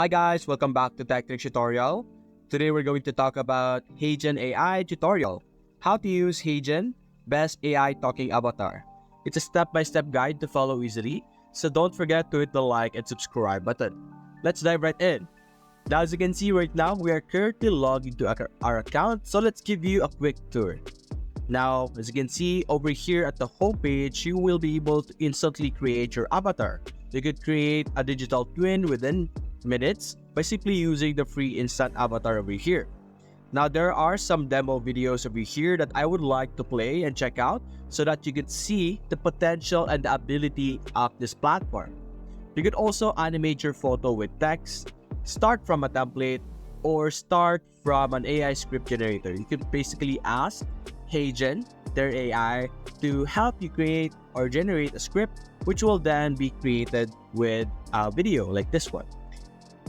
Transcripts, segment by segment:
Hi guys, welcome back to Tech Tutorial. Today we're going to talk about HeyGen AI tutorial. How to use HeyGen, best AI talking avatar. It's a step-by-step guide to follow easily, so don't forget to hit the like and subscribe button. Let's dive right in. Now as you can see right now, we are currently logged into our account, so let's give you a quick tour. Now, as you can see over here at the home page, you will be able to instantly create your avatar. You could create a digital twin within minutes by simply using the free instant avatar over here. Now, there are some demo videos over here that I would like to play and check out so that you could see the potential and the ability of this platform. You could also animate your photo with text, start from a template, or start from an AI script generator. You could basically ask HeyGen, their AI, to help you create or generate a script which will then be created with a video like this one.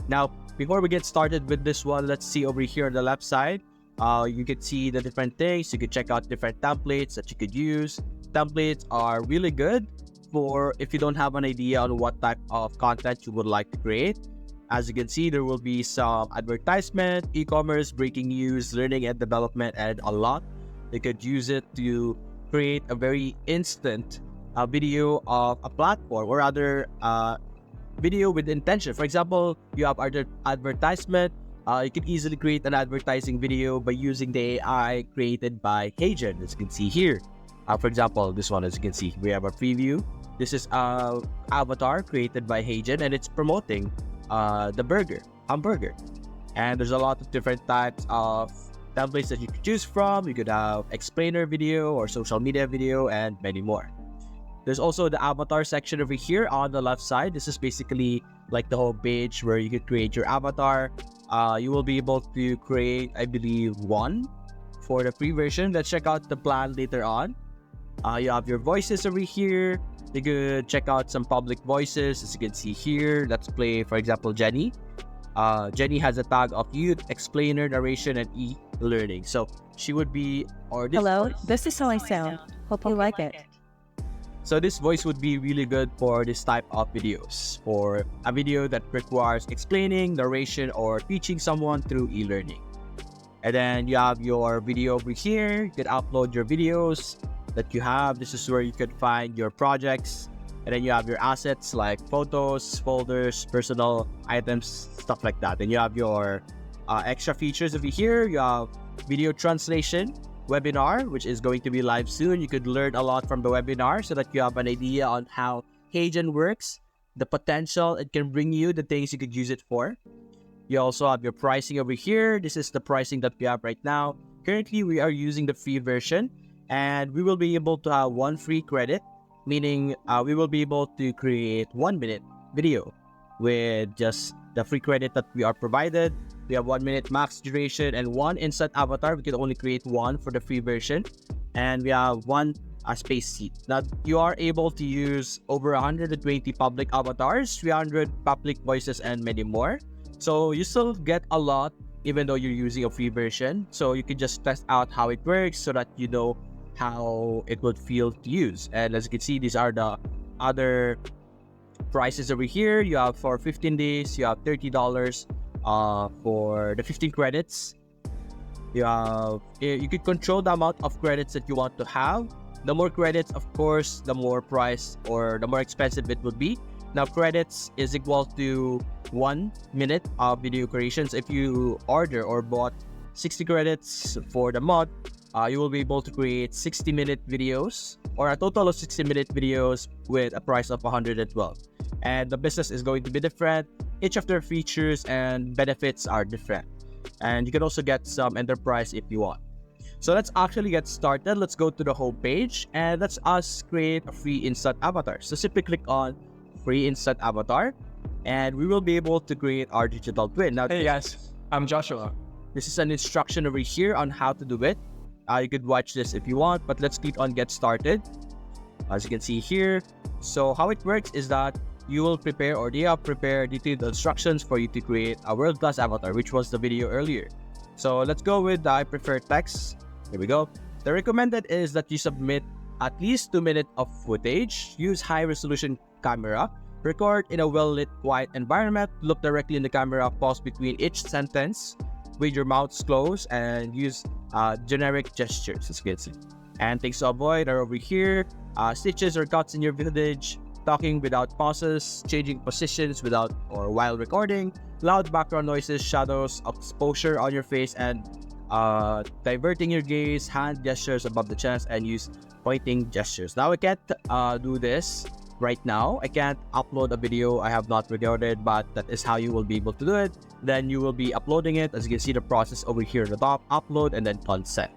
Now, before we get started with this one, let's see over here on the left side. You can see the different things. You can check out different templates that you could use. Templates are really good for if you don't have an idea on what type of content you would like to create. As you can see, there will be some advertisement, e-commerce, breaking news, learning and development, and a lot. You could use it to create a very instant video of a platform, or rather video with intention. For example, you have advertisement. You can easily create an advertising video by using the AI created by HeyGen, as you can see here. For example, this one, as you can see, we have a preview. This is an avatar created by HeyGen, and it's promoting the hamburger. And there's a lot of different types of templates that you could choose from. You could have explainer video or social media video and many more. There's also the avatar section over here on the left side. This is basically like the home page where you could create your avatar. You will be able to create, I believe, one for the free version. Let's check out the plan later on. You have your voices over here. You could check out some public voices, as you can see here. Let's play, for example, Jenny. Jenny has a tag of youth, explainer, narration, and e-learning. So she would be, or this Hello, voice, this is how I sound. Hope you like it. So this voice would be really good for this type of videos, for a video that requires explaining, narration, or teaching someone through e-learning. And then you have your video over here. You can upload your videos that you have. This is where you could find your projects. And then you have your assets like photos, folders, personal items, stuff like that. And you have your extra features over here. You have video translation, webinar, which is going to be live soon. You could learn a lot from the webinar so that you have an idea on how HeyGen works, the potential it can bring you, the things you could use it for. You also have your pricing over here. This is the pricing that we have right now. Currently, we are using the free version, and we will be able to have one free credit, meaning we will be able to create 1 minute video with just the free credit that we are provided. We have 1 minute max duration and one instant avatar. We can only create one for the free version, and we have one space seat. Now you are able to use over 120 public avatars, 300 public voices, and many more. So you still get a lot even though you're using a free version. So you can just test out how it works so that you know how it would feel to use. And as you can see, these are the other prices over here. You have for 15 days, you have $30 for the 15 credits. You could control the amount of credits that you want to have. The more credits, of course, the more price or the more expensive it would be. Now, credits is equal to 1 minute of video creations. If you order or bought 60 credits for the month, you will be able to create 60-minute videos, or a total of 60-minute videos with a price of 112. And the business is going to be different. Each of their features and benefits are different. And you can also get some enterprise if you want. So let's actually get started. Let's go to the home page and let's create a free instant avatar. So simply click on free instant avatar and we will be able to create our digital twin. Now, Hey guys, I'm Joshua. this is an instruction over here on how to do it. You could watch this if you want, but let's click on get started. As you can see here. So how it works is that you will prepare, or they have prepared detailed instructions for you to create a world-class avatar, which was the video earlier. So let's go with the I prefer text. Here we go. The recommended is that you submit at least 2 minutes of footage, use high resolution camera, Record in a well-lit, quiet environment. Look directly in the camera. Pause between each sentence with your mouth closed and use generic gestures. That's good. And things to avoid are over here. Stitches or cuts in your footage. Talking without pauses. Changing positions without or while recording. Loud background noises, shadows, exposure on your face, and diverting your gaze. Hand gestures above the chest, and use pointing gestures. Now I can't do this right now. I can't upload a video I have not recorded, but that is how you will be able to do it. Then you will be uploading it. As you can see, the process over here at the top: upload and then consent.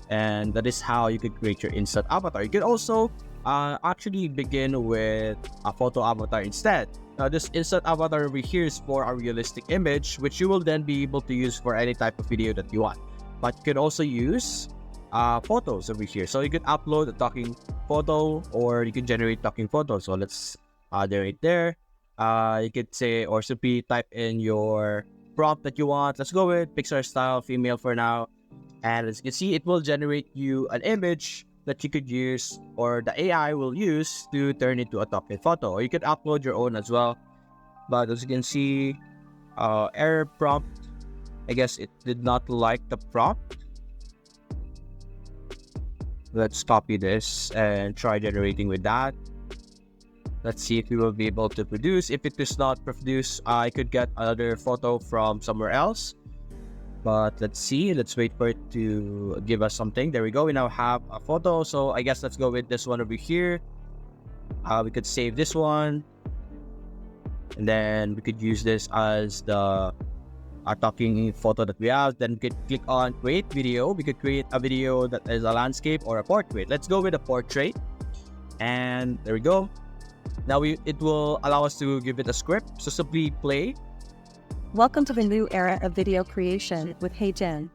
And that is how you could create your instant avatar. You can also actually begin with a photo avatar instead. Now, this instant avatar over here is for a realistic image, which you will then be able to use for any type of video that you want. But you can also use photos over here. So you could upload a talking photo, or you can generate talking photos. So let's generate there. You could say, or simply type in your prompt that you want. Let's go with Pixar style female for now. And as you can see, it will generate you an image that you could use, or the AI will use to turn into a talking photo. Or you could upload your own as well. But as you can see, error prompt. I guess it did not like the prompt. Let's copy this and try generating with that. Let's see if we will be able to produce. If it does not produce, I could get another photo from somewhere else. But let's see. Let's wait for it to give us something. There we go. We now have a photo. So I guess let's go with this one over here. We could save this one. And then we could use this as the talking photo that we have. Then we could click on create video. We could create a video that is a landscape or a portrait. Let's go with a portrait. And there we go. Now it will allow us to give it a script. So simply play. Welcome to the new era of video creation with HeyGen.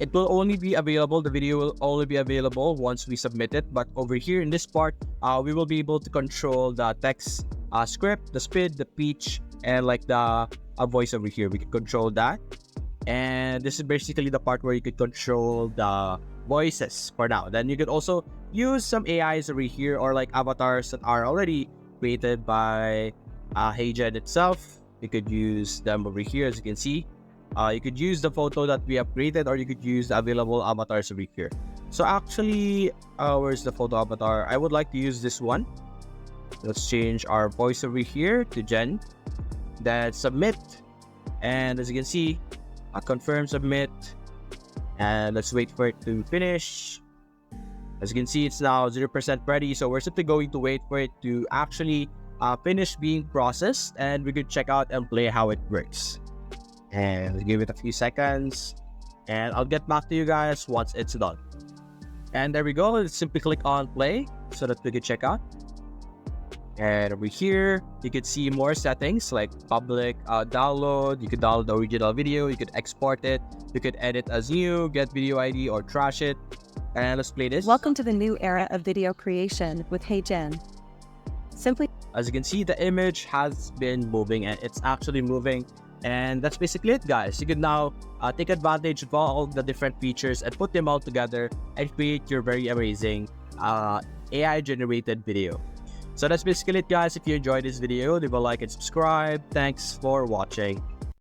It will only be available, the video will only be available once we submit it. But over here in this part, we will be able to control the text script, the speed, the pitch, and like the voice over here. We can control that. And this is basically the part where you could control the voices for now. Then you could also use some AIs over here, or like avatars that are already created by HeyGen itself. You could use them over here, as you can see. You could use the photo that we have created, or you could use the available avatars over here. So actually, where's the photo avatar? I would like to use this one. Let's change our voice over here to Jen. Then submit. And as you can see, confirm, submit. And let's wait for it to finish. As you can see, it's now 0% ready. So we're simply going to wait for it to actually finish being processed, and we could check out and play how it works. And let's give it a few seconds, and I'll get back to you guys once it's done. And there we go. Let's simply click on play so that we can check out. And over here, you could see more settings like public download. You could download the original video. You could export it. You could edit as new, get video ID, or trash it. And let's play this. Welcome to the new era of video creation with HeyGen. Simply, as you can see, the image has been moving, and it's actually moving. And that's basically it, guys. You can now take advantage of all the different features and put them all together and create your very amazing AI generated video. So that's basically it, guys. If you enjoyed this video, leave a like and subscribe. Thanks for watching.